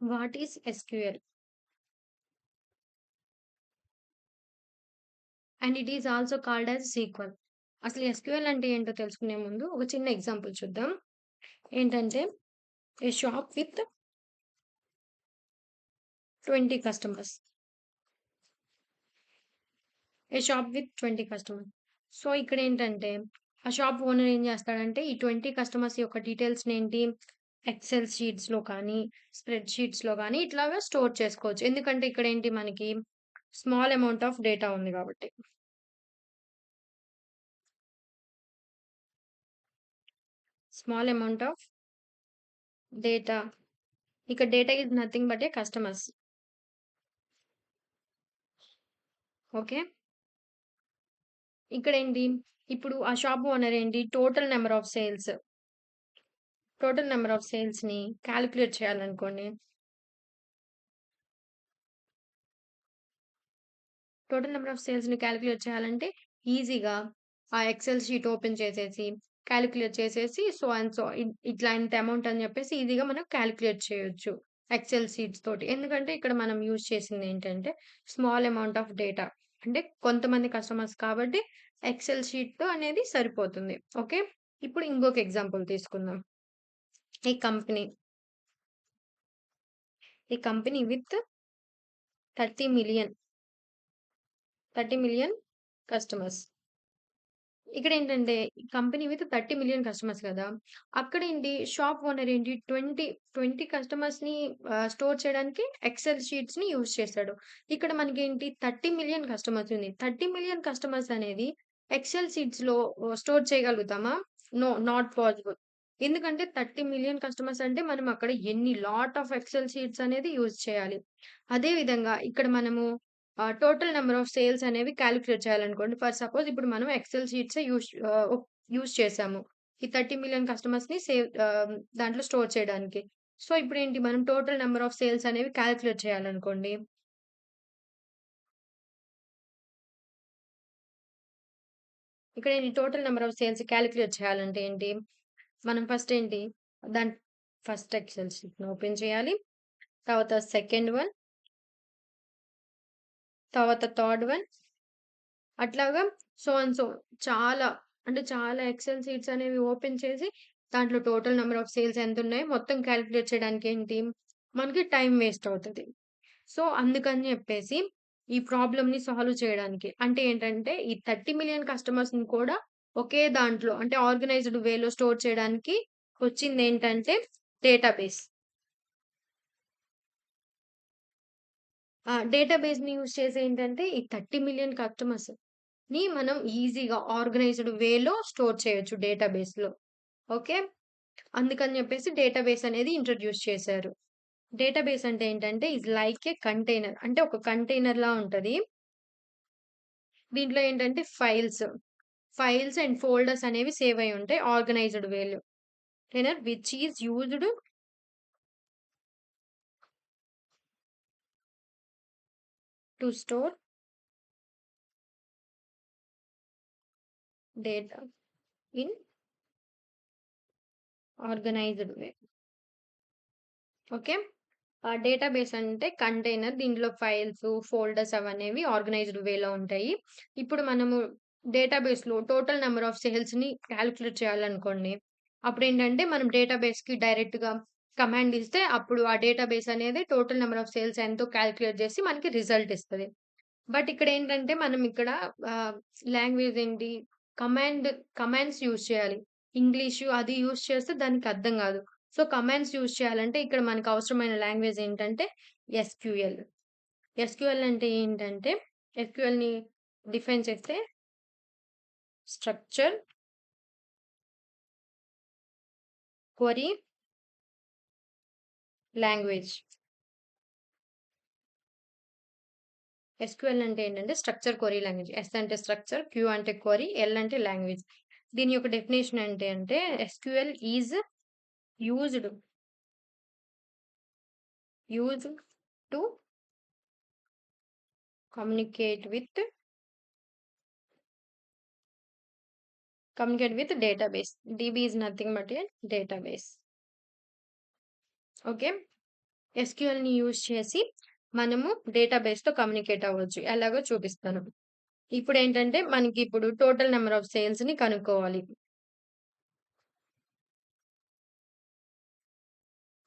What is SQL? And it is also called as SQL. అసలు SQL అంటే ఏంటో తెలుసుకునే ముందు ఒక చిన్న ఎగ్జాంపుల్ చూద్దాం. ఏంటంటే a shop with 20 customers. A shop with 20 customers. So, ఇక్కడేంటంటే ఆ షాప్ ఓనర్ ఏం చేస్తాడంటే ఈ 20 కస్టమర్స్ యొక్క డీటెయిల్స్‌నేంటి ఎక్సెల్ షీట్స్‌లో కానీ, స్ప్రెడ్ షీట్స్‌లో గానీ ఇట్లాగా స్టోర్ చేసుకోవచ్చు. ఎందుకంటే ఇక్కడేంటి మనకి స్మాల్ అమౌంట్ ఆఫ్ డేటా ఉంది కాబట్టి. Small amount of data. ఇక data is nothing but a customers. Okay. ఇక్కడేంటి ఇప్పుడు ఆ షాప్ ఓనర్ ఏంటి టోటల్ నంబర్ ఆఫ్ సేల్స్‌ని కాలిక్యులేట్ చేయాలనుకోండి. టోటల్ నంబర్ ఆఫ్ సేల్స్‌ని కాలిక్యులేట్ చేయాలంటే ఈజీగా ఆ ఎక్సెల్ షీట్ ఓపెన్ చేసేసి, కాలిక్యులేట్ చేసేసి సో అండ్ సో ఇట్లా ఇంత అమౌంట్ అని చెప్పేసి ఈజీగా మనం కాలిక్యులేట్ చేయొచ్చు. ఎక్సెల్ షీట్స్ తోటి. ఎందుకంటే ఇక్కడ మనం యూజ్ చేసిందేంటంటే స్మాల్ అమౌంట్ ఆఫ్ డేటా. అంటే కొంతమంది కస్టమర్స్ కాబట్టి ఎక్సెల్ షీట్ అనేది సరిపోతుంది. ఓకే. ఇప్పుడు ఇంకొక ఎగ్జాంపుల్ తీసుకుందాం. A company, a company with 30,000,000 30,000,000 customers. ఇక్కడేంటంటే కంపెనీ విత్ 30,000,000 కస్టమర్స్ కదా! అక్కడేంటి షాప్ ఓనర్ ఏంటి 20 కస్టమర్స్‌ని స్టోర్ చేయడానికి ఎక్సెల్ షీట్స్‌ని యూజ్ చేశాడు. ఇక్కడ మనకేంటి 30,000,000 కస్టమర్స్ ఉంది. 30,000,000 కస్టమర్స్ అనేది ఎక్సెల్ షీట్స్‌లో స్టోర్ చేయగలుగుతామా? నో. Not possible. ఎందుకంటే 30,000,000 కస్టమర్స్ అంటే మనం అక్కడ ఎన్ని లాట్ ఆఫ్ ఎక్సెల్ షీట్స్ అనేది యూజ్ చేయాలి. అదే విధంగా ఇక్కడ మనము టోటల్ నంబర్ ఆఫ్ సేల్స్ అనేవి కాలిక్యులేట్ చేయాలనుకోండి. ఫర్ సపోజ్ ఇప్పుడు మనం ఎక్సెల్ షీట్సే యూజ్ చేసాము. ఈ 30,000,000 కస్టమర్స్‌ని దాంట్లో స్టోర్ చేయడానికి. సో, ఇప్పుడేంటి మనం టోటల్ నంబర్ ఆఫ్ సేల్స్ అనేవి కాలిక్యులేట్ చేయాలనుకోండి. ఇక్కడ ఈ total number of sales calculate చేయాలంటే ఏంటి? మనం ఫస్ట్ ఏంటి? దాని ఫస్ట్ ఎక్సెల్ షీట్‌ని ఓపెన్ చేయాలి. తర్వాత సెకండ్ వన్, తర్వాత థర్డ్ వన్ అట్లాగా సో అండ్ సో చాలా అంటే చాలా ఎక్సెల్ షీట్స్ అనేవి ఓపెన్ చేసి, దాంట్లో టోటల్ నంబర్ ఆఫ్ సేల్స్ ఎంతున్నాయో మొత్తం కాలిక్యులేట్ చేయడానికి ఏంటి, మనకి టైం వేస్ట్ అవుతది. సో, అందుకని జెప్పేసి ఈ ప్రాబ్లమ్‌ని సాల్వ్ చేయడానికి అంటే ఏంటంటే, ఈ 30,000,000 కస్టమర్స్‌ని కూడా ఒకే దాంట్లో అంటే ఆర్గనైజ్డ్ వేలో స్టోర్ చేయడానికి వచ్చిందేంటంటే డేటాబేస్. డేటాబేస్‌ని యూజ్ చేసి ఏంటంటే, ఈ 30,000,000 కస్టమర్స్‌ని మనం ఈజీగా ఆర్గనైజ్డ్ వేలో స్టోర్ చేయొచ్చు డేటాబేస్‌లో. ఓకే. అందుకని జెప్పేసి డేటాబేస్ అనేది ఇంట్రొడ్యూస్ చేశారు. డేటాబేస్ అంటే ఏంటంటే, ఈస్ లైక్ ఏ కంటైనర్. అంటే ఒక కంటైనర్‌లా ఉంటది. దీంట్లో ఏంటంటే ఫైల్స్ అండ్ ఫోల్డర్స్ అనేవి సేవ్ అయ్యి ఉంటాయి ఆర్గనైజ్డ్ వేలో. Which is used to store data in organised way. Okay. Database అంటే కంటైనర్. దీంట్లో ఫైల్స్, ఫోల్డర్స్ అవనేవి ఆర్గనైజ్డ్ వేలో ఉంటాయి. ఇప్పుడు మనము డేటాబేస్‌లో టోటల్ నంబర్ ఆఫ్ సేల్స్‌ని కాలిక్యులేట్ చేయాలనుకోండి. అప్పుడేంటంటే మనం డేటాబేస్‌కి డైరెక్ట్‌గా కమాండ్ ఇస్తే అప్పుడు ఆ డేటాబేస్ అనేది టోటల్ నంబర్ ఆఫ్ సేల్స్ ఎంతో కాలిక్యులేట్ చేసి మనకి రిజల్ట్ ఇస్తది. బట్ ఇక్కడేంటంటే మనం ఇక్కడ ఆహ్, లాంగ్వేజ్ ఏంటి కమాండ్ కమాండ్స్ యూజ్ చేయాలి. ఇంగ్లీషు అది యూజ్ చేస్తే దానికి అర్థం గాదు. సో, కమాండ్స్ యూజ్ చేయాలంటే ఇక్కడ మనకు అవసరమైన లాంగ్వేజ్ ఏంటంటే ఎస్‌క్యూఎల్. ఎస్‌క్యూఎల్ అంటే ఏంటంటే ఎస్‌క్యూఎల్‌ని డిఫైన్ చేస్తే స్ట్రక్చర్, క్వెరీ, లాంగ్వేజ్. ఎస్‌క్యూఎల్ అంటే ఏంటంటే స్ట్రక్చర్ క్వెరీ లాంగ్వేజ్. ఎస్ అంటే స్ట్రక్చర్, క్యూ అంటే క్వెరీ, ఎల్ అంటే లాంగ్వేజ్. దీని యొక్క డెఫినిషన్ ఏంటి అంటే SQL is used used to communicate with database. DB is nothing but a database. Okay. ఎస్‌క్యూఎల్‌ని యూజ్ చేసి మనము డేటాబేస్‌తో కమ్యూనికేట్ అవ్వచ్చు. ఎలాగో చూపిస్తాను. ఇప్పుడేంటంటే మనకిప్పుడు టోటల్ నంబర్ ఆఫ్ సేల్స్‌ని కనుక్కోవాలి.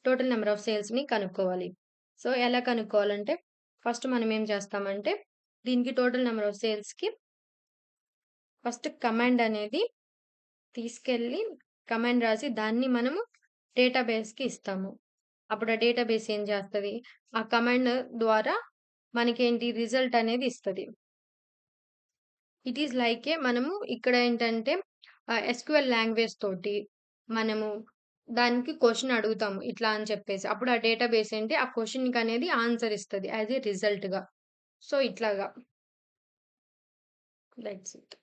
టోటల్ నంబర్ ఆఫ్ సేల్స్‌ని కనుక్కోవాలి. సో, ఎలా కనుక్కోవాలంటే ఫస్ట్ మనం ఏం చేస్తామంటే దీనికి టోటల్ నంబర్ ఆఫ్ సేల్స్‌కి ఫస్ట్ కమాండ్ అనేది తీసుకెళ్ళి కమాండ్ రాసి దాన్ని మనము డేటాబేస్‌కి ఇస్తాము. అప్పుడు ఆ డేటాబేస్ ఏం చేస్తది? ఆ కమాండ్ ద్వారా మనకేంటి రిజల్ట్ అనేది ఇస్తది. ఇట్ ఈస్ లైక్ మనము ఇక్కడ ఏంటంటే ఎస్‌క్యూఎల్ లాంగ్వేజ్ తోటి మనము దానికి క్వెషన్ అడుగుతాము. ఇట్లా అని చెప్పేసి. అప్పుడు ఆ డేటాబేస్ ఏంటి ఆ క్వెషన్‌కనేది ఆన్సర్ ఇస్తది యాస్ ఎ రిజల్ట్‌గా. సో, ఇట్లాగా. That's it.